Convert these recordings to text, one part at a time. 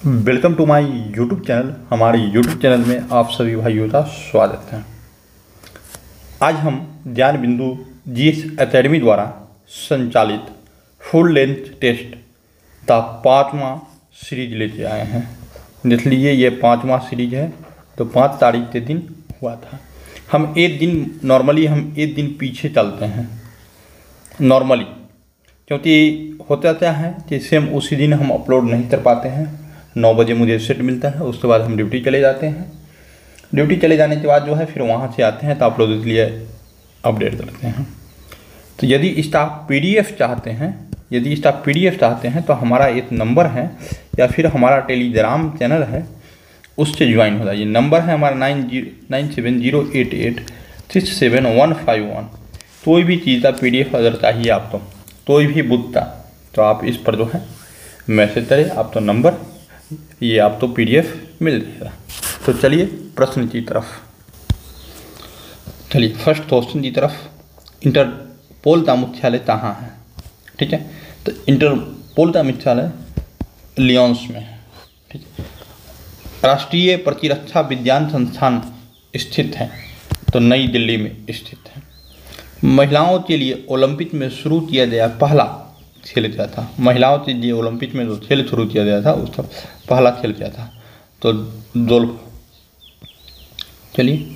Welcome to my YouTube channel. हमारे YouTube channel में आप सभी भाइयों का स्वागत है। आज हम ज्ञान बिंदु जीएस एकेडमी द्वारा संचालित फुल लेंथ टेस्ट का 5वां सीरीज लेके आए हैं। देख लीजिए, ये 5वां सीरीज है। तो 5 तारीख के दिन हुआ था। हम एक दिन पीछे चलते हैं नॉर्मली, क्योंकि होता क्या है कि सेम उसी दिन हम अपलोड नहीं कर पाते हैं। 9 बजे मुझे सेट मिलता है, उसके बाद हम ड्यूटी चले जाते हैं। ड्यूटी चले जाने के बाद जो है फिर वहाँ से आते हैं तो आप लोग इसलिए अपडेट करते हैं। तो यदि इसका पीडीएफ चाहते हैं तो हमारा एक नंबर है या फिर हमारा टेलीग्राम चैनल है, उससे ज्वाइन हो जाइए। नंबर है हमारा 9708867151। कोई भी चीज़ का पीडीएफ अगर चाहिए आपको, कोई भी बुक का, तो आप इस पर जो है मैसेज करें। आप तो नंबर, ये आप तो पीडीएफ मिल जाएगा। तो चलिए प्रश्न की तरफ, चलिए फर्स्ट क्वेश्चन की तरफ। इंटरपोल का मुख्यालय कहाँ है? ठीक है, तो इंटरपोल का मुख्यालय लियोन्स में है। ठीक है, राष्ट्रीय प्रतिरक्षा विज्ञान संस्थान स्थित है तो नई दिल्ली में स्थित है। महिलाओं के लिए ओलंपिक में शुरू किया गया पहला खेल क्या था? महिलाओं के लिए ओलंपिक में जो खेल शुरू किया गया था उसका पहला खेल क्या था? तो गोल्फ। चलिए,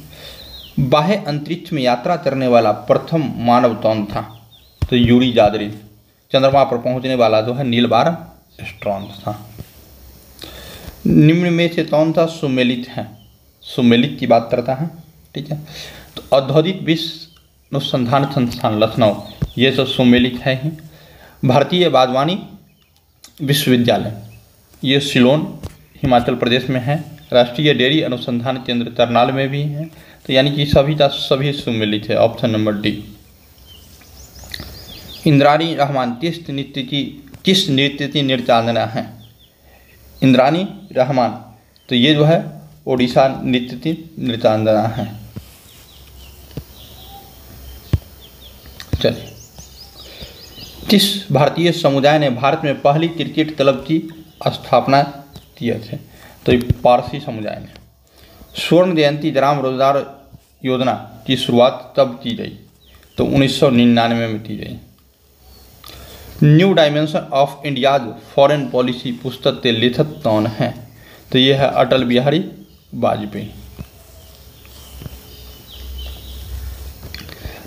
बाह्य अंतरिक्ष में यात्रा करने वाला प्रथम मानव कौन था? तो यूरी गागरिन। चंद्रमा पर पहुंचने वाला जो है नील आर्मस्ट्रॉन्ग था। निम्न में से कौन सा सुमेलित है? सुमेलित की बात करता है। ठीक है, तो औद्योगिक विश्व अनुसंधान संस्थान लखनऊ, ये सब सुमेलित है ही। भारतीय बागवानी विश्वविद्यालय, ये सिलोन हिमाचल प्रदेश में है। राष्ट्रीय डेयरी अनुसंधान केंद्र करनाल में भी है। तो यानी कि सभी का सभी सुमेलित है। Option number D. Indrani Rahman किस नृत्य की नृत्यांगना है? इंद्राणी रहमान, तो ये जो है ओडिशा नृत्य की नृत्यांगना है। चलिए, किस भारतीय समुदाय ने भारत में पहली क्रिकेट क्लब की स्थापना किए थे? तो ये पारसी समुदाय ने। स्वर्ण जयंती ग्राम रोजगार योजना की शुरुआत कब की गई? तो 1999 में की गई। New dimension of India's foreign policy पुस्तक के लेखक कौन है? तो ये है अटल बिहारी वाजपेयी।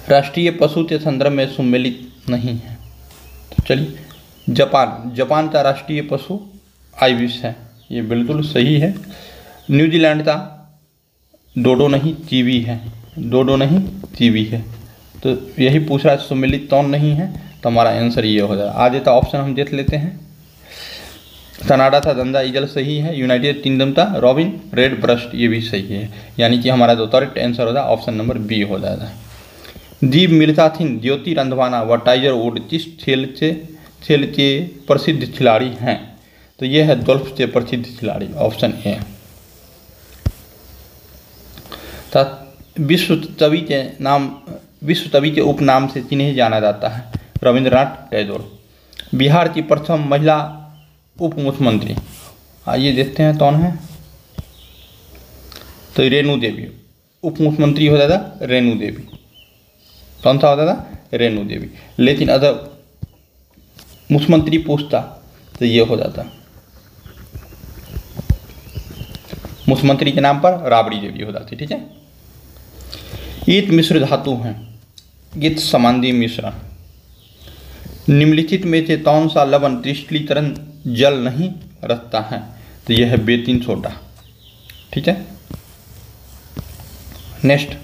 राष्ट्रीय पशु के संदर्भ में सुमेलित नहीं है। तो चलिए, जापान का राष्ट्रीय पशु आइबिस है, ये बिल्कुल सही है। न्यूजीलैंड का डोडो नहीं चीवी है। डोडो नहीं चीवी है। तो यही पूछ रहा है सुमेलित कौन नहीं है, तो हमारा आंसर ये हो जाएगा। आगे का ऑप्शन हम देख लेते हैं। कनाडा था गंदा ईगल सही है। यूनाइटेड किंगडम था रॉबिन रेड ब्रस्ट, ये भी सही है। यानी कि हमारा जो करेक्ट आंसर हो जाएगा ऑप्शन नंबर बी हो जाएगा। दीप मिर्जा थिन, ज्योति रंधवाना व टाइगर वुड किस खेल के प्रसिद्ध खिलाड़ी हैं? तो ये है गोल्फ के प्रसिद्ध खिलाड़ी। Option A. विश्व कवि के उपनाम से किन्हें जाना जाता है? रविंद्रनाथ टैगोर। बिहार की प्रथम महिला उप मुख्यमंत्री, आइए देखते हैं कौन है। तो रेणु देवी। उप मुख्यमंत्री हो जाता रेणु देवी। कौन सा होता था? रेणु देवी। लेकिन अगर मुख्यमंत्री पूछता तो ये हो जाता, मुख्यमंत्री के नाम पर राबड़ी देवी हो जाती। ठीक है, ईत मिश्र धातु हैं, ईत समांदी मिश्रण। निम्नलिखित में से कौन सा लवण क्रिस्टलीकरण जल नहीं रखता है? तो यह है बेकिंग सोडा। ठीक है, नेक्स्ट।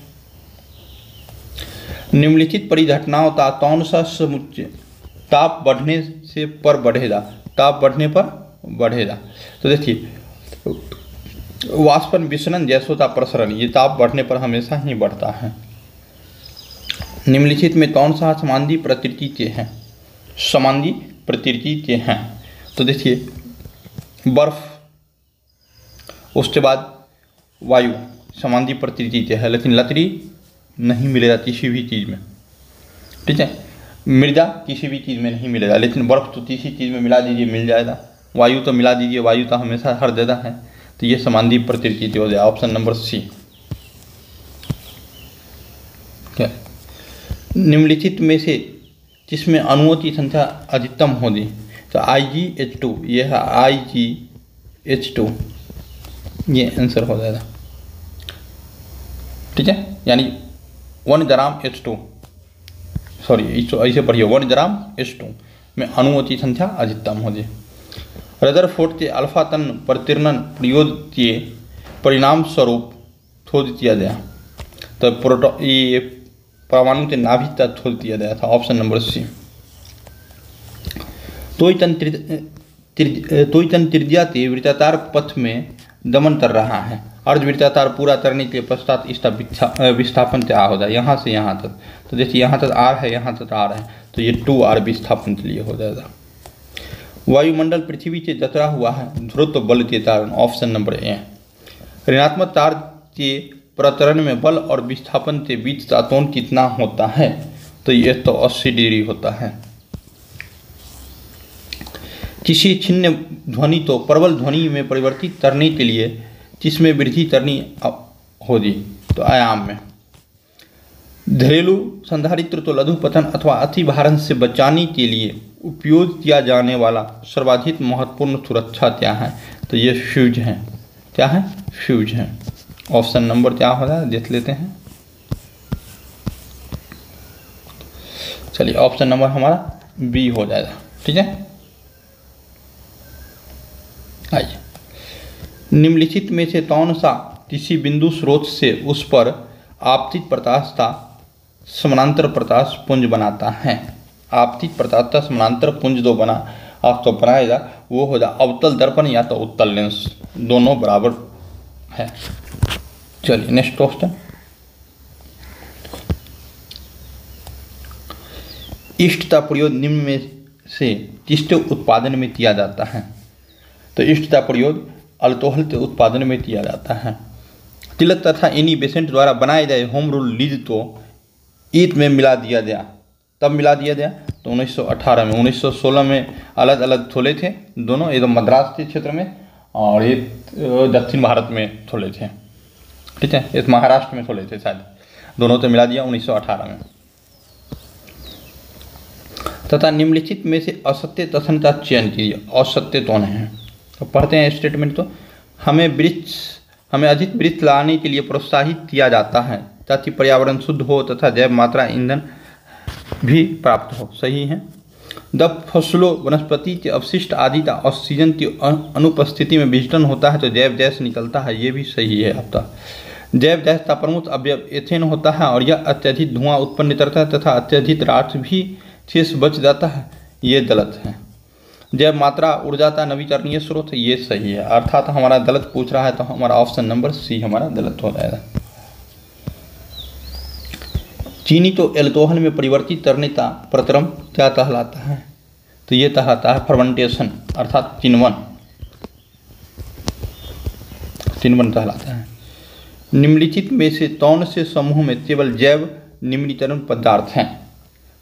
निम्नलिखित परिघटनाओं का कौन सा समुच्चय ताप बढ़ने से पर बढ़ेगा? ताप बढ़ने पर बढ़ेगा। तो देखिए, वाष्पन विसरण जैसों प्रसरण, ये ताप बढ़ने पर हमेशा ही बढ़ता है। निम्नलिखित में कौन सा समांगी प्रकृति के हैं? समांगी प्रकृति के हैं। तो देखिए, बर्फ, उसके बाद वायु समांगी प्रकृति के है, लेकिन लकड़ी नहीं मिलेगा किसी भी चीज़ में। ठीक है, मृदा किसी भी चीज़ में नहीं मिलेगा, लेकिन बर्फ तो किसी चीज़ में मिला दीजिए मिल जाएगा। वायु तो मिला दीजिए, वायु तो हमेशा हर जगह है, तो ये समानद्वीप प्रतिकृति हो जाए, ऑप्शन नंबर सी। क्या निम्नलिखित में से जिसमें अणुओं की संख्या अधिकतम होगी, तो IgH2, ये है IgH2, ये आंसर हो जाएगा। ठीक है, यानी 1 ग्राम H2, सॉरी ऐसे पढ़िए, 1 ग्राम H2 में अणुओं की संख्या अधिकतम होगी। रदरफोर्ड के अल्फा तन प्रतिर्णन प्रयोग के परिणाम स्वरूप खोज किया गया, तो ये परमाणु के नाभिक तक खोज दिया गया था, ऑप्शन नंबर सी। तोयतन त्रिज्या के वृत्ताकार पथ में दमन कर रहा है, अर्धवृत्ताकार पूरा करने के पश्चात इसका विस्थापन क्या हो जाए, यहाँ से यहाँ तक, तो देखिए यहाँ तक R है, यहाँ तक R है, तो ये 2R विस्थापन के लिए हो जाएगा। वायुमंडल पृथ्वी से जकड़ा हुआ है ध्रुव बल के कारण, ऑप्शन नंबर ए। ऋणात्मक तार के प्रतरण में बल और विस्थापन के बीच का कोण कितना होता है, तो ये तो 80 डिग्री होता है। किसी छिन्न ध्वनि तो प्रबल ध्वनि में परिवर्तित करने के लिए किसमें वृद्धि करनी होगी, तो आयाम में। घरेलू संधारित्र तो लघुपतन अथवा अति भारण से बचाने के लिए उपयोग किया जाने वाला सर्वाधिक महत्वपूर्ण सुरक्षा क्या है, तो ये फ्यूज है। क्या है? फ्यूज है। ऑप्शन नंबर क्या हो रहा है देख लेते हैं। चलिए ऑप्शन नंबर हमारा बी हो जाएगा। ठीक है, आइए, निम्नलिखित में से कौन सा किसी बिंदु स्रोत से उस पर आपतित प्रकाश का समानांतर प्रकाश पुंज बनाता है। आपतित प्रकाश का समानांतर पुंज जो बना आपको बनाएगा वो हो जाए अवतल दर्पण या तो उत्तल लेंस, दोनों बराबर है। चलिए नेक्स्ट क्वेश्चन। ईस्ट का प्रयोग निम्न में से किसके उत्पादन में किया जाता है, तो ईस्ट का प्रयोग अल्कोहल के उत्पादन में किया जाता है। तिलक तथा एनी बेसेंट द्वारा बनाए गए होम रूल लीज को ईट में मिला दिया गया, तब मिला दिया गया तो 1918 में। 1916 में अलग अलग थोले थे दोनों, ये तो मद्रास के क्षेत्र में और ये दक्षिण भारत में थोले थे। ठीक है, ये महाराष्ट्र में थोले थे शायद, दोनों तो मिला दिया 1918 में। तथा निम्नलिखित में से असत्य कथन का चयन कीजिए। असत्य कौन है, तो पढ़ते हैं स्टेटमेंट। तो हमें अधिक वृक्ष लाने के लिए प्रोत्साहित किया जाता है ताकि पर्यावरण शुद्ध हो तथा जैव मात्रा ईंधन भी प्राप्त हो। सही है। जब फसलों वनस्पति के अवशिष्ट आदि का ऑक्सीजन की अनुपस्थिति में विघटन होता है तो जैव गैस निकलता है, ये भी सही है आपका। जैव गैस का प्रमुख अवयव एथेन होता है और यह अत्यधिक धुआं उत्पन्न करता है तथा अत्यधिक राख भी शेष बच जाता है, ये गलत है। जैव मात्रा ऊर्जा का नवीकरणीय स्रोत, ये सही है। अर्थात हमारा गलत पूछ रहा है तो हमारा ऑप्शन नंबर सी हमारा गलत हो जाएगा। चीनी को एल्कोहल में परिवर्तित करने का प्रक्रम क्या कहलाता है, तो ये कहलाता है फर्मेंटेशन, अर्थात किण्वन कहलाता है। निम्नलिखित में से कौन से समूह में केवल जैव निम्नीकरण पदार्थ हैं।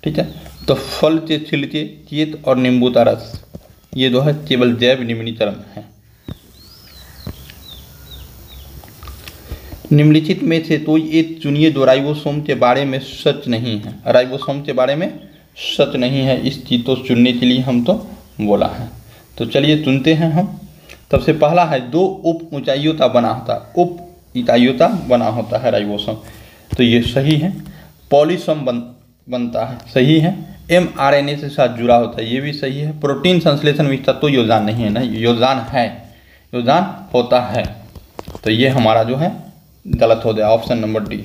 ठीक है, तो फल के छिलके, केत और नींबू का रस, ये दो है केवल जैव निम्नीकरण है। निम्नलिखित में से कोई एक चुनिए जो राइबोसोम के बारे में सच नहीं है। राइबोसोम के बारे में सच नहीं है, इस चीज को चुनने के लिए हम तो बोला है। तो चलिए चुनते हैं हम। सबसे पहला है 2 उप ऊंचाइयों का बना होता, उप इकाइयों का बना होता है राइबोसोम, तो ये सही है। पॉलीसोम बनता है, सही है। mRNA से साथ जुड़ा होता है, ये भी सही है। प्रोटीन संश्लेषण में इसका तो योगदान नहीं है, नहीं योगदान है, योगदान होता है, तो ये हमारा जो है गलत हो गया, ऑप्शन नंबर डी।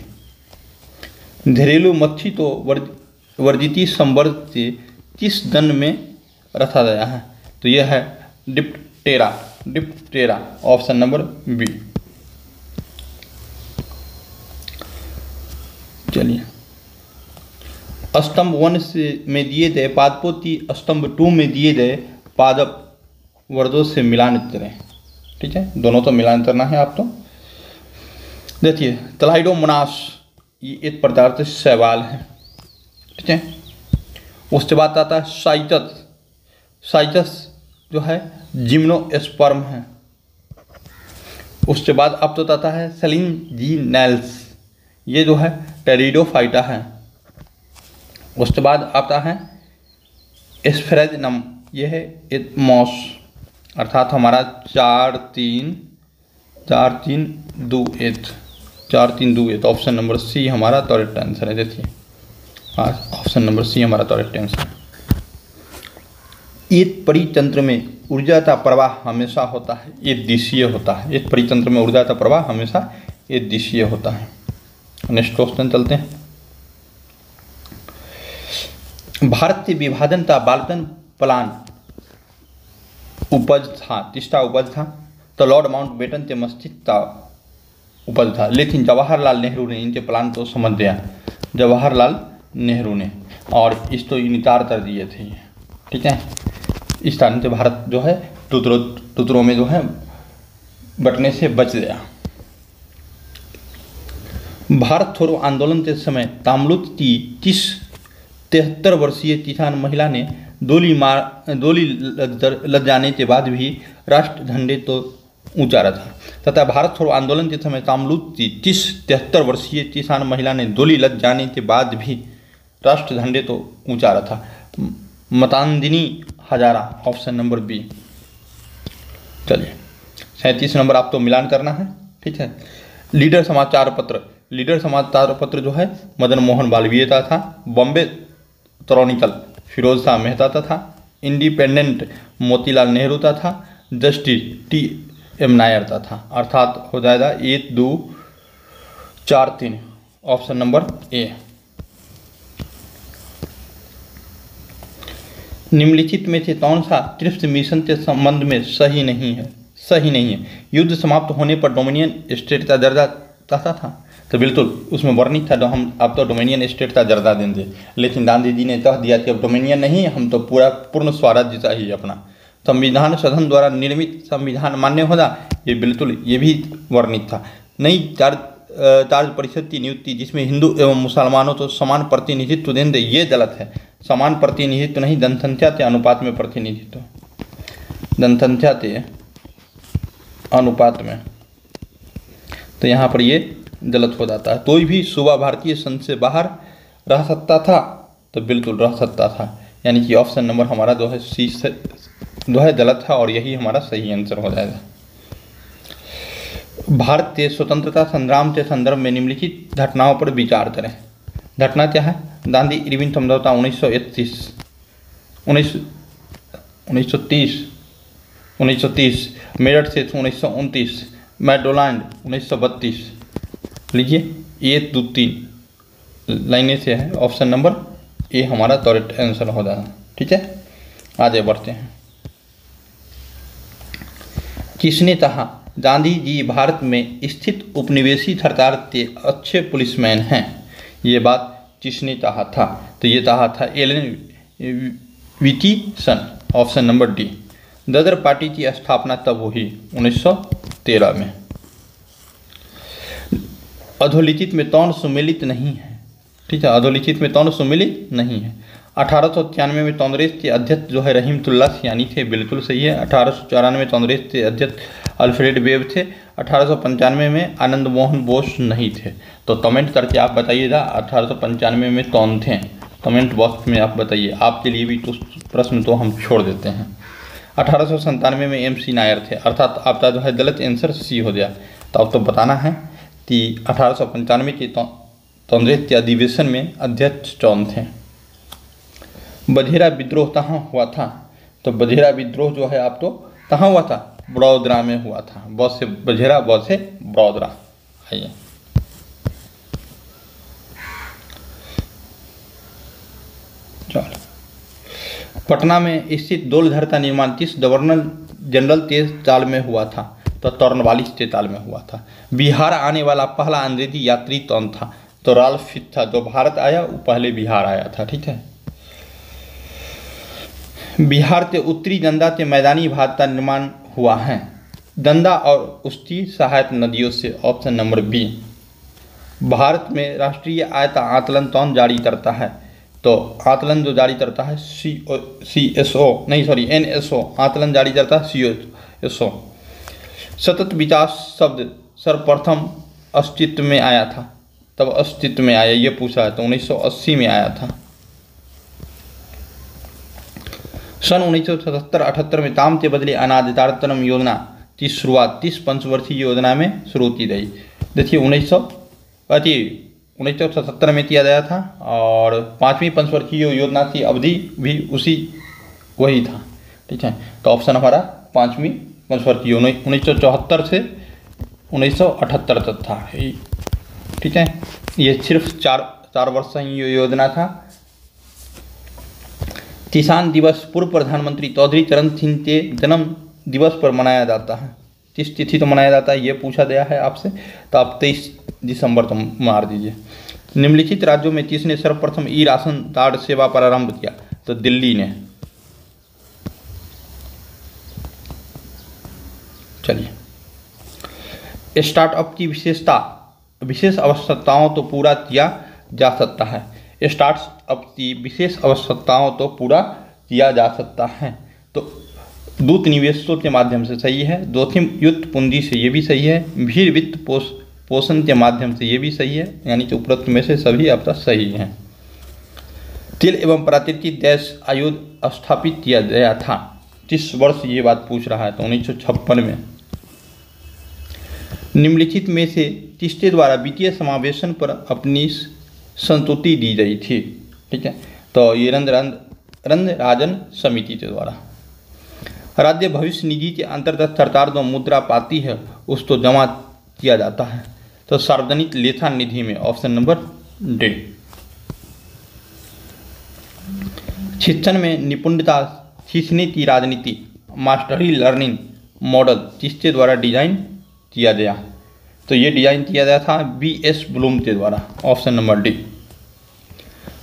घरेलू मच्छी तो वर्जिती संवर्ग से किस गण में रखा गया है, तो यह है डिप्टेरा, ऑप्शन नंबर बी। चलिए, स्तंभ 1 में दिए गए पादपों की स्तंभ 2 में दिए गए पादप वर्गों से मिलान करें। ठीक है, दोनों तो मिलान करना है आप। तो देखिए, क्लाइडोमोनास ये एक प्रकार से शैवाल है। ठीक है, उसके बाद आता है साइटस जो है जिम्नोस्पर्म है। उसके बाद अब तो आता है सेलिनजीनेल्स, ये जो है टेरिडोफाइटा है। उसके बाद आता है एस्फेरेजनम, ये है एथमॉस, अर्थात हमारा 4-3-2-1 ऑप्शन नंबर सी हमारा करेक्ट आंसर है। देखिए ऑप्शन नंबर सी हमारा करेक्ट आंसर है। एक परितंत्र में ऊर्जा का प्रवाह हमेशा होता है एक दिशीय होता है। एक परितंत्र में ऊर्जा का प्रवाह हमेशा एक दिशीय होता है। नेक्स्ट क्वेश्चन चलते हैं। भारत के विभाजन का बाल्टन प्लान उपज था, किसका उपज था? तो लॉर्ड माउंटबेटन के मस्तिष्क का उपज था, लेकिन जवाहरलाल नेहरू ने इनके प्लान को समझ गया, जवाहरलाल नेहरू ने, और इसको इनकार कर दिए थे। ठीक है, इस कारण से भारत जो है टुकड़ों में जो है बंटने से बच गया। भारत छोड़ो आंदोलन के समय तामलुक की 73 वर्षीय किसान महिला ने गोली लग जाने के बाद भी राष्ट्र झंडे तो ऊंचा रखा तथा भारत छोड़ो आंदोलन के समय तामलुक की 73 वर्षीय किसान महिला ने गोली लग जाने के बाद भी राष्ट्र झंडे तो ऊंचा रखा। मतांदिनी हजारा, ऑप्शन नंबर बी। चलिए 37 नंबर आपको मिलान करना है। ठीक है, लीडर समाचार पत्र जो है मदन मोहन मालवीय का था। बॉम्बे क्रॉनिकल फिरोज शाह मेहता का था। इंडिपेंडेंट मोतीलाल नेहरू का था। Justice T.M. नायर का था। अर्थात हो जाएगा 1, 2, 4, 3, ऑप्शन नंबर ए। निम्नलिखित में से कौन सा ट्रिप्स मिशन के संबंध में सही नहीं है? युद्ध समाप्त होने पर डोमिनियन स्टेट का दर्जा चाहता था, तो बिल्कुल उसमें वर्णित था तो हम अब तो डोमिनियन स्टेट का दर्जा देंगे, लेकिन गांधी जी ने कह दिया कि अब डोमिनियन नहीं, हम तो पूर्ण स्वराज्य चाहिए अपना। संविधान सदन द्वारा निर्मित संविधान मान्य होगा, ये बिल्कुल ये भी वर्णित था। नई कार्य परिषद की नियुक्ति जिसमें हिंदू एवं मुसलमानों को समान प्रतिनिधित्व देंगे, ये गलत है। समान प्रतिनिधित्व नहीं, जनसंख्या के अनुपात में प्रतिनिधित्व, जनसंख्या के अनुपात में, तो यहाँ पर ये गलत हो जाता है। कोई भी सूबा भारतीय संघ से बाहर रह सकता था, तो बिल्कुल रह सकता था, यानी कि ऑप्शन नंबर हमारा जो है सी से जो है गलत है और यही हमारा सही आंसर हो जाएगा। भारत के स्वतंत्रता संग्राम के संदर्भ में निम्नलिखित घटनाओं पर विचार करें। घटना क्या है? गांधी इरविन समझौता 1930, मेरठ से 1929, मैकडोनाल्ड 1932। लीजिए 1, 2, 3 लाइनें से है, ऑप्शन नंबर ए हमारा करेक्ट आंसर हो जाएगा। ठीक है, आगे बढ़ते हैं। किसने कहा गांधी जी भारत में स्थित उपनिवेशी सरकार के अच्छे पुलिसमैन हैं? ये बात किसने कहा था? तो ये कहा था एलन विटिसन, ऑप्शन नंबर डी। गदर पार्टी की स्थापना तब हुई 1913 में। अधोलिखित में कौन सम्मिलित नहीं है? ठीक है, अधोलिखित में कौन सम्मिलित नहीं है? 1893 में कांग्रेस के अध्यक्ष जो है रहीमतुल्लाह सियानी थे, बिल्कुल सही है। 1894 में कांग्रेस के अध्यक्ष अल्फ्रेड वेब थे। 1895 में आनंद मोहन बोस नहीं थे। तो कमेंट करके आप बताइएगा 1895 में कौन थे, कमेंट बॉक्स में आप बताइए। आपके लिए भी तो प्रश्न तो हम छोड़ देते हैं। 1897 में MC नायर थे, अर्थात आपका जो है गलत आंसर सी हो गया। तो अब तो बताना है कि 1895 के कांग्रेस के अधिवेशन में अध्यक्ष कौन थे। बघेरा विद्रोह कहाँ हुआ था? तो बघेरा विद्रोह जो है आप तो कहाँ हुआ था? बड़ौदरा में हुआ था। बहुत से बघेरा, बहुत से बड़ौदरा। आइए चलो, पटना में स्थित गोलघर का निर्माण किस गवर्नर जनरल के काल में हुआ था? तो 44 के काल में हुआ था। बिहार आने वाला पहला अंग्रेजी यात्री कौन था? तो राल्फ फिच था। जो भारत आया वो पहले बिहार आया था। ठीक है, बिहार के उत्तरी गंगा के मैदानी भाग का निर्माण हुआ है। गंगा और उसकी सहायक नदियों से, ऑप्शन नंबर बी। भारत में राष्ट्रीय आय का आकलन कौन जारी करता है? तो आकलन जो जारी करता है NSO आकलन जारी करता है CSO। सतत विकास शब्द सर्वप्रथम अस्तित्व में आया था, तब अस्तित्व में आया ये पूछा है तो 1980 में आया था। सन 1977-78 में काम के बदले अनाज तारतम्य योजना की शुरुआत 30 पंचवर्षीय योजना में शुरू की गई। देखिए 1977 में किया गया था और 5वीं पंचवर्षीय योजना की अवधि भी वही था। ठीक है, तो ऑप्शन हमारा 5वीं पंचवर्षीय 1974 से 1978 तक था। ठीक है, ये सिर्फ चार वर्ष की योजना था। किसान दिवस पूर्व प्रधानमंत्री चौधरी चरण सिंह के जन्म दिवस पर मनाया जाता है। किस तिथि तो मनाया जाता है ये पूछा गया है आपसे, तो आप 23 दिसंबर तो मार दीजिए। निम्नलिखित राज्यों में किसने सर्वप्रथम ई राशन कार्ड सेवा प्रारंभ किया? तो दिल्ली ने। चलिए, स्टार्टअप की विशेष आवश्यकताओं तो पूरा किया जा सकता है। स्टार्टअप की विशेष आवश्यकताओं तो पूरा किया जा सकता है। तो दूत निवेशकों के माध्यम से सही है, जोखिम युक्त पूंजी से ये भी सही है, भीड़ वित्त पोषण के माध्यम से ये भी सही है, यानी कि उपरोक्त में से सभी आपका सही है। तेल एवं प्राकृतिक गैस आयोग स्थापित किया गया था। किस वर्ष ये बात पूछ रहा है? तो 1956 में। निम्नलिखित में से किसके द्वारा वित्तीय समावेशन पर अपनी संतुष्टि दी गई थी? ठीक है, तो ये रंगराजन समिति के द्वारा। राज्य भविष्य निधि के अंतर्गत सरकार जो मुद्रा पाती है उसको जमा किया जाता है, तो सार्वजनिक लेखा निधि में। Option number D. शिक्षण में निपुणता सीखने की राजनीति मास्टरी लर्निंग मॉडल किसके द्वारा डिजाइन किया गया? तो ये डिजाइन किया गया था BS ब्लूम के द्वारा। Option number D.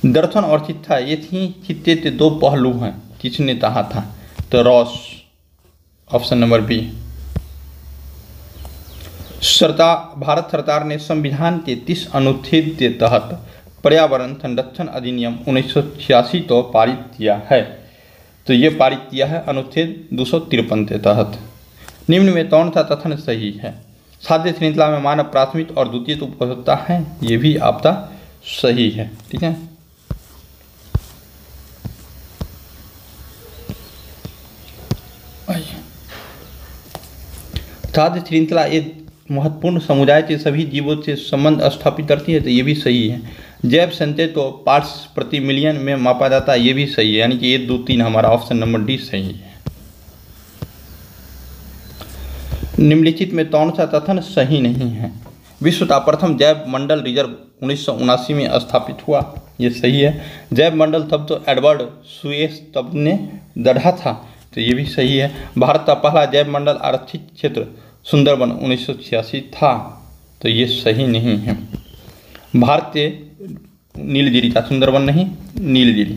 दर्शन और शिक्षा ये थी खित्ते के दो पहलू हैं, किसने कहा था? तो Ross. Option number B. Bharat सरकार ने संविधान के 30 अनुच्छेद के तहत पर्यावरण संरक्षण अधिनियम 1986 को पारित किया है, तो ये पारित किया है अनुच्छेद 253 के तहत। निम्न में कौन सा कथन सही है? खाद्य श्रृंखला में मानव प्राथमिक और द्वितीय उपभोक्ता है, ये भी आपका सही है। ठीक है, खाद्य श्रृंखला एक महत्वपूर्ण समुदाय के सभी जीवों से संबंध स्थापित करती है, तो ये भी सही है। जैव संचय तो पार्ट्स प्रति मिलियन में मापा जाता है, ये भी सही है, यानी कि 1, 2, 3 हमारा ऑप्शन नंबर डी सही है। निम्नलिखित में कौन सा कथन सही नहीं है? विश्व का प्रथम जैव मंडल रिजर्व 1979 में स्थापित हुआ, ये सही है। जैव मंडल तब तो एडवर्ड सुएस तब ने गढ़ा था, तो ये भी सही है। भारत का पहला जैव मंडल आरक्षित क्षेत्र सुंदरबन 1986 था, तो ये सही नहीं है। भारतीय नीलगिरी था, सुंदरबन नहीं, नीलगिरी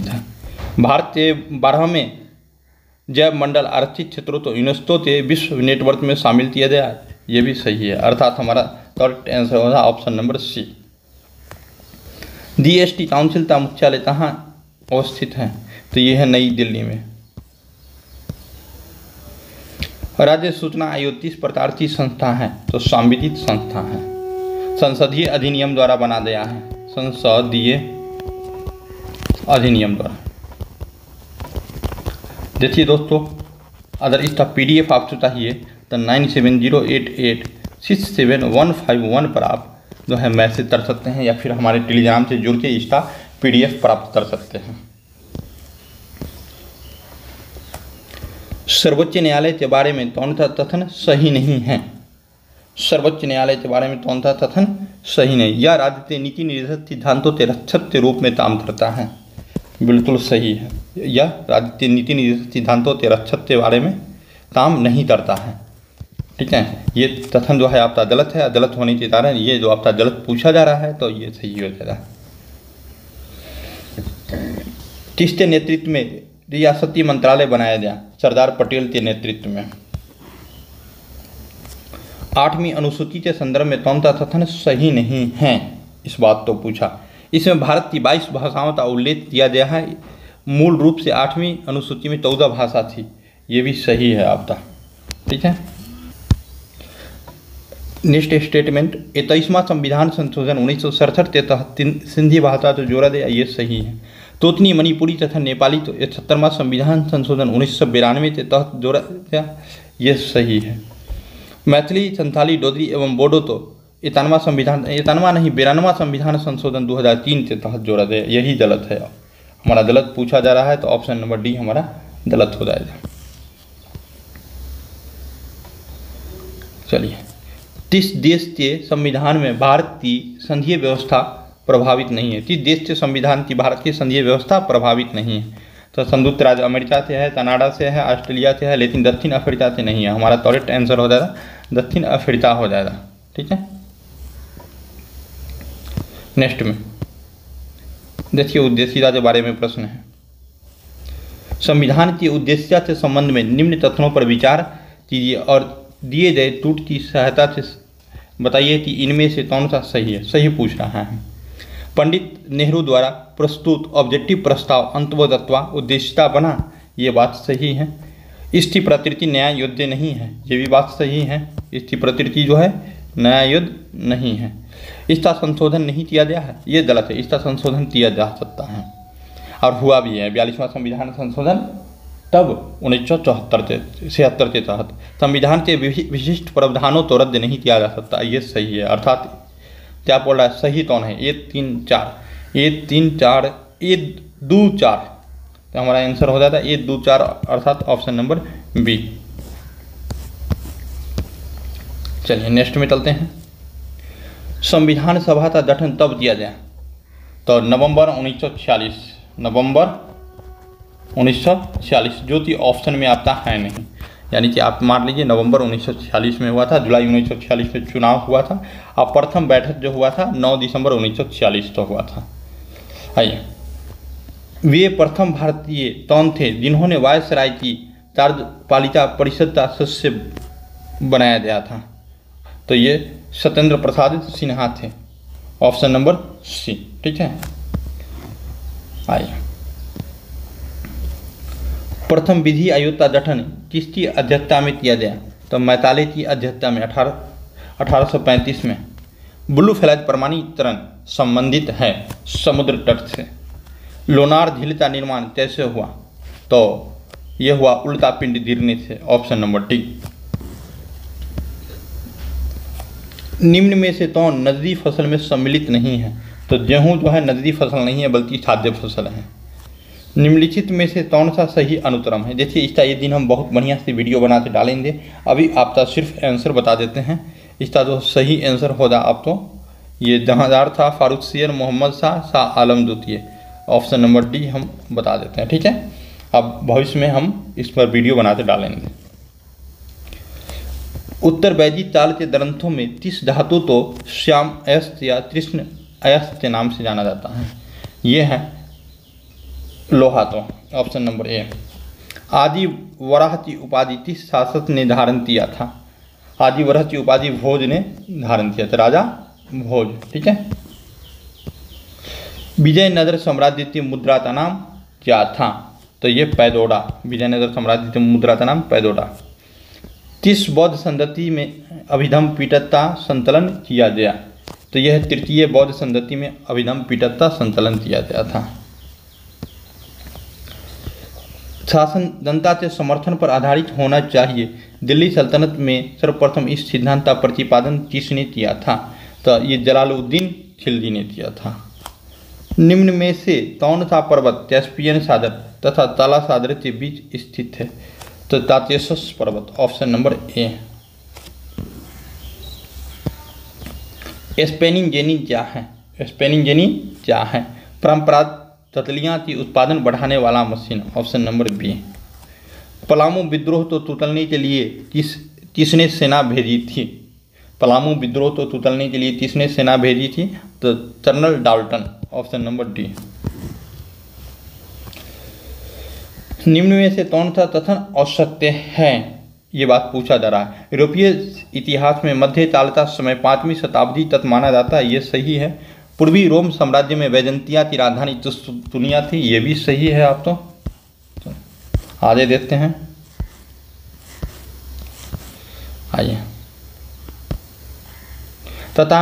था। भारतीय 12वें जैव मंडल आरक्षित क्षेत्रों तो यूनेस्को के विश्व नेटवर्क में शामिल किया गया, ये भी सही है। अर्थात हमारा थर्ड आंसर होगा option number C. GST council का मुख्यालय कहाँ अवस्थित है? तो ये है नई दिल्ली में। राज्य सूचना आयोग किस प्रकार की संस्था है? तो संविधित संस्था है, संसदीय अधिनियम द्वारा बना गया है, संसदीय अधिनियम द्वारा। देखिए दोस्तों, अगर इसका PDF आपको चाहिए तो 9708867151 पर आप जो है मैसेज कर सकते हैं, या फिर हमारे टेलीग्राम से जुड़ के इसका PDF प्राप्त कर सकते हैं। सर्वोच्च न्यायालय के बारे में कौन सा कथन सही नहीं है? सर्वोच्च न्यायालय के बारे में कौन सा कथन सही नहीं? यह राज्य के नीति निर्देशक सिद्धांतों के रक्षक के रूप में काम करता है, बिल्कुल सही है। यह राज्य के नीति निर्देशक सिद्धांतों के रक्षक के बारे में काम नहीं करता है। ठीक है, ये कथन जो है आपका गलत है। गलत होने के कारण ये जो आपका गलत पूछा जा रहा है, तो ये सही हो जाएगा। किसके नेतृत्व में रियासती मंत्रालय बनाया गया? सरदार पटेल के नेतृत्व में। 8वीं अनुसूची के संदर्भ में कौन सा कथन सही नहीं है? इस बात तो पूछा। इसमें भारत की 22 भाषाओं का उल्लेख किया गया है। मूल रूप से 8वीं अनुसूची में 14 भाषा थी। ये भी सही है आपका, ठीक है। नेक्स्ट स्टेटमेंट, 23वां संविधान संशोधन 1967 के तहत सिंधी भाषा को जोड़ा गया, ये सही है। तोतनी, मणिपुरी तथा नेपाली तो 71वां संविधान संशोधन 1992 के तहत जोड़ा गया, ये सही है। मैथिली, संथाली, डोगरी एवं बोडो तो 91वां संविधान संशोधन 2003 के तहत जोड़ा गया, यही गलत है। हमारा गलत पूछा जा रहा है तो ऑप्शन नंबर डी हमारा गलत हो जाएगा। चलिए, किस देश के संविधान में भारत की संघीय व्यवस्था प्रभावित नहीं है? किस देश के संविधान की भारत की संघीय व्यवस्था प्रभावित नहीं है? तो संयुक्त राज्य अमेरिका से है, कनाडा से है, ऑस्ट्रेलिया से है, लेकिन दक्षिण अफ्रीका से नहीं है। हमारा करेक्ट आंसर हो जाएगा दक्षिण अफ्रीका हो जाएगा, ठीक है। नेक्स्ट में देखिए, उद्देश्यता के बारे में प्रश्न है। संविधान की उद्देश्यता के संबंध में निम्न तथ्यों पर विचार कीजिए और दिए गए टूट की सहायता से बताइए कि इनमें से कौन सा सही है। सही पूछ रहा है। पंडित नेहरू द्वारा प्रस्तुत ऑब्जेक्टिव प्रस्ताव अंतर्गतवा उद्देश्यता बना, ये बात सही है। इसकी प्रकृति न्याय योग्य नहीं है, ये भी बात सही है। इसकी प्रकृति जो है न्याय योग्य नहीं है। इसका संशोधन नहीं किया गया है, ये गलत है। इसका संशोधन किया जा सकता है और हुआ भी है। 42वां संविधान संशोधन तब 1976 के तहत संविधान के विशिष्ट प्रावधानों को रद्द नहीं किया जा सकता, ये सही है। अर्थात क्या बोल रहा है, सही कौन है? ए 3 4 तो हमारा आंसर हो जाता है ए 2 4 अर्थात ऑप्शन नंबर बी। चलिए नेक्स्ट में चलते हैं। संविधान सभा का गठन तब किया गया, तो नवंबर 1946, जो कि ऑप्शन में आता है नहीं। यानी कि आप मान लीजिए नवंबर 1946 में हुआ था, जुलाई 1946 में चुनाव हुआ था और प्रथम बैठक जो हुआ था 9 दिसंबर 1946 को हुआ था। आइए, वे प्रथम भारतीय कौन थे जिन्होंने वायसराय की कार्यपालिका परिषद का सदस्य बनाया गया था? तो ये सत्येंद्र प्रसाद सिन्हा थे, ऑप्शन नंबर सी, ठीक है। आइए, प्रथम विधि आयोग का गठन किसकी अध्यक्षता में किया गया? तो मैताले की अध्यक्षता में 1835 में। ब्लू फ्लैग प्रमाणीकरण संबंधित है समुद्र तट से। लोनार झील का निर्माण कैसे हुआ? तो यह हुआ उल्टा पिंड गिरने से, ऑप्शन नंबर डी। निम्न में से कौन नकदी फसल में सम्मिलित नहीं है? तो गेहूं जो है नकदी फसल नहीं है बल्कि खाद्य फसल है। निम्नलिखित में से कौन सा सही अनुक्रम है? देखिए, इसका ये दिन हम बहुत बढ़िया से वीडियो बना के डालेंगे। अभी आपका सिर्फ आंसर बता देते हैं। इसका जो सही आंसर होगा आप तो ये जहांदार था, फारूक शेर, मोहम्मद शाह आलम द्वितीय, ऑप्शन नंबर डी हम बता देते हैं, ठीक है। अब भविष्य में हम इस पर वीडियो बनाते डालेंगे। उत्तर वैदिक काल के ग्रंथों में किस धातु को श्याम अयस्क या कृष्ण अयस्क के नाम से जाना जाता है? ये है लोहा, तो ऑप्शन नंबर ए। आदि वराह की उपाधि किस शासक ने धारण किया था? आदि वराह की उपाधि भोज ने धारण किया था, राजा भोज, ठीक है। विजयनगर साम्राज्य की मुद्रा का नाम क्या था? तो ये पैदोड़ा, विजयनगर साम्राज्य की मुद्रा का नाम पैदोड़ा। किस बौद्ध संस्कृति में अभिधम पिटक का संकलन किया गया? तो यह तृतीय बौद्ध संस्कृति में अभिधम पिटक का संकलन किया गया था। शासन जनता के समर्थन पर आधारित होना चाहिए, दिल्ली सल्तनत में सर्वप्रथम इस सिद्धांत का प्रतिपादन किसने किया था? तो ये जलालुद्दीन खिलजी ने किया था। निम्न में से कौन सा पर्वत कैस्पियन सागर तथा ताला सागर के बीच स्थित है? तो तातेसस पर्वत, option number A. Spinning jenny क्या है? स्पेनिंग जेनी क्या है? परंपरागत तितलियां की उत्पादन बढ़ाने वाला machine, option number B. Palamu विद्रोह तो तुतलने के लिए किसने सेना भेजी थी? पलामू विद्रोह तो तुतलने के लिए किसने सेना भेजी थी? तो colonel Dalton, option number D. निम्न में से कौन सा कथन असत्य है? ये बात पूछा जा रहा है। यूरोपीय इतिहास में मध्य काल का समय 5वीं शताब्दी तक माना जाता है, ये सही है। पूर्वी रोम साम्राज्य में बैजंतिया की राजधानी तुस्तुनिया थी, ये भी सही है। आप तो आगे देखते हैं, आइए। तथा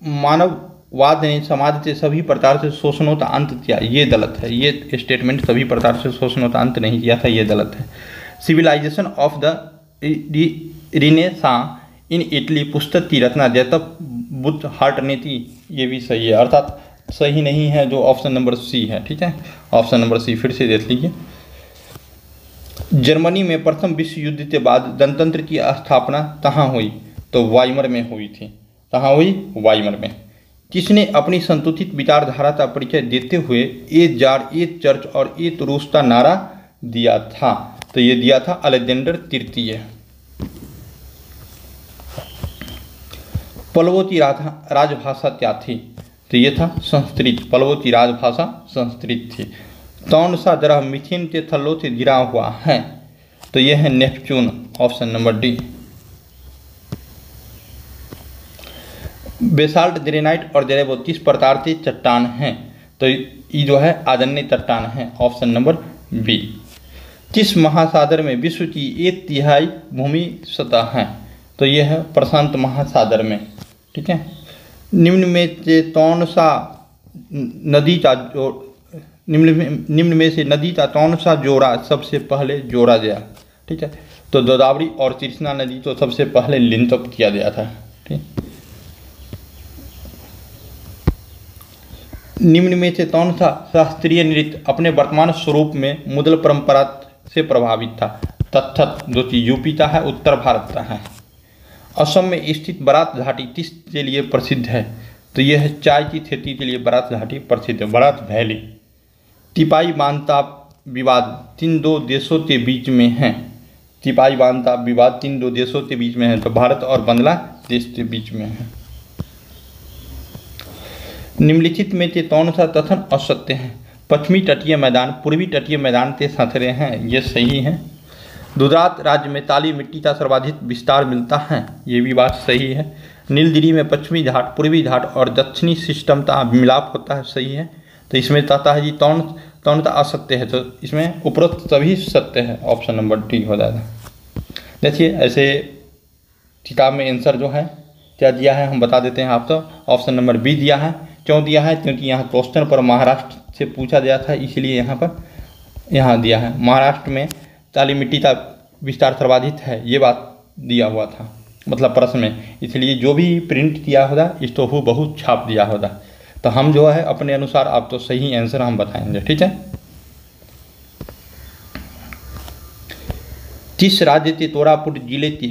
मानववाद ने समाज से सभी प्रकार से शोषणों का अंत किया, ये गलत है। ये स्टेटमेंट सभी प्रकार से शोषणों का अंत नहीं किया था, ये गलत है। Civilisation of the renaissance in Italy पुस्तक की रचना जैतब बुद्ध हार्ट ने की, ये भी सही है। अर्थात सही नहीं है जो ऑप्शन नंबर सी है, ठीक है। ऑप्शन नंबर सी फिर से देख लीजिए। जर्मनी में प्रथम विश्व युद्ध के बाद गणतंत्र की स्थापना कहाँ हुई? तो वाइमर में हुई थी। कहाँ हुई? वाइमर में। किसने अपनी संतुलित विचारधारा का परिचय देते हुए एक जार, एक चर्च और एक रूस का नारा दिया था? तो ये दिया था अलेक्जेंडर तृतीय। पल्लवों की राजभाषा क्या थी? तो ये था संस्कृत। पल्लवों की राजभाषा संस्कृत थी। कौन सा ग्रह मिथेन के थल्लों से घिरा हुआ है? तो यह है Neptune, option number D. Basalt, granite और जरेबो किस प्रकार की चट्टान हैं? तो ये जो है आजन्य चट्टान है, ऑप्शन नंबर बी। किस महासागर में विश्व की 1/3 भूमि सतह है? तो यह है प्रशांत महासागर में, ठीक है। निम्न में से कौन सा नदी का निम्न में से नदी का कौन सा जोड़ा सबसे पहले जोड़ा गया? ठीक है, तो गोदावरी और कृष्णा नदी तो सबसे पहले लिंकअप किया गया था, ठीक। निम्न में से कौन सा शास्त्रीय नृत्य अपने वर्तमान स्वरूप में मुगल परंपरा से प्रभावित था? कथक, जो कि यूपी का है, उत्तर भारत का है। असम में स्थित बराक घाटी किस के लिए प्रसिद्ध है? तो यह है चाय की खेती के लिए बराक घाटी प्रसिद्ध है, बराक वैली। तिपाई बांध का विवाद किन दो देशों के बीच में है? तिपाई बांध का विवाद किन दो देशों के बीच में है? तो भारत और बांग्लादेश के बीच में है। निम्नलिखित में से कौन सा कथन असत्य है? पश्चिमी तटीय मैदान पूर्वी तटीय मैदान के संतरे हैं, ये सही है। गुजरात राज्य में काली मिट्टी का सर्वाधिक विस्तार मिलता है, ये भी बात सही है। नीलगिरी में पश्चिमी घाट, पूर्वी घाट और दक्षिणी सिस्टम का मिलाप होता है, सही है। तो इसमें कहता है जी कौन सा असत्य है? तो इसमें उपरोक्त सभी सत्य है, ऑप्शन नंबर डी हो जाएगा। देखिए ऐसे किताब में आंसर जो है क्या दिया है हम बता देते हैं। आप तो ऑप्शन नंबर बी दिया है। क्यों दिया है? क्योंकि यहाँ क्वेश्चन पर महाराष्ट्र से पूछा गया था, इसलिए यहाँ दिया है। महाराष्ट्र में काली मिट्टी का विस्तार सर्वाधिक है, ये बात दिया हुआ था, मतलब प्रश्न में, इसलिए जो भी प्रिंट किया होगा इस तो बहुत छाप दिया होगा। तो हम जो है अपने अनुसार आप तो सही आंसर हम बताएंगे, ठीक है। किस राज्य के तोरापुर जिले के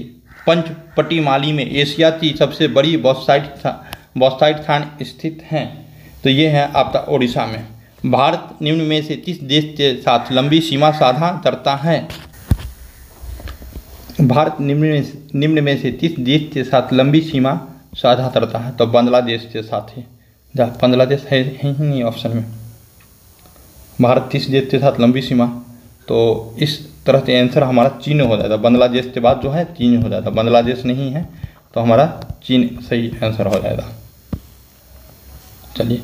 पंचपटीमाली में एशिया की सबसे बड़ी बॉक्साइट खान स्थित है? तो ये है आपका ओडिशा में। भारत निम्न में से किस देश के साथ लंबी सीमा साझा करता है? भारत निम्न में से किस देश के साथ लंबी सीमा साझा करता है? तो बांग्लादेश के साथ ही। बांग्लादेश है ही नहीं ऑप्शन में। भारत किस देश के साथ लंबी सीमा, तो इस तरह से आंसर हमारा चीन हो जाता। बांग्लादेश के बाद जो है चीन हो जाता, बांग्लादेश नहीं है तो हमारा चीन सही आंसर हो जाएगा। चलिए,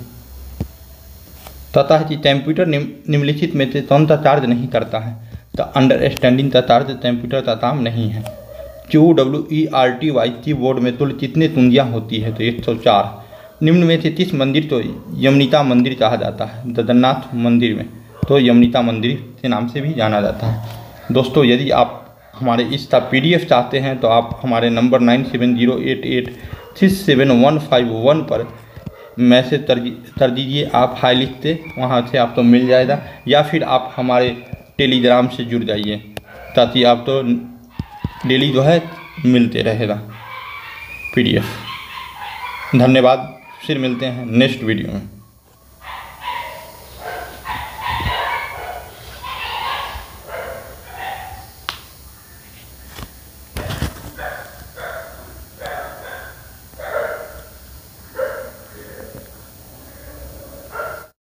तथा है कि कंप्यूटर निम्नलिखित में से कौन सा चार्ज नहीं करता है? तो अंडरस्टैंडिंग का चार्ज कंप्यूटर का काम नहीं है। QWERTY कीबोर्ड में कुल कितने कुंजियाँ होती है? तो 104। निम्न में से किस मंदिर को यमनिका मंदिर कहा जाता है? जगन्नाथ मंदिर में तो यमनिका मंदिर के नाम से भी जाना जाता है। दोस्तों, यदि आप हमारे इसका PDF चाहते हैं तो आप हमारे नंबर 9708837151 पर मैसेज कर दीजिए। आप हाई लिखते, वहाँ से आप तो मिल जाएगा, या फिर आप हमारे टेलीग्राम से जुड़ जाइए ताकि आप तो डेली जो है मिलते रहेगा PDF। धन्यवाद, फिर मिलते हैं नेक्स्ट वीडियो में।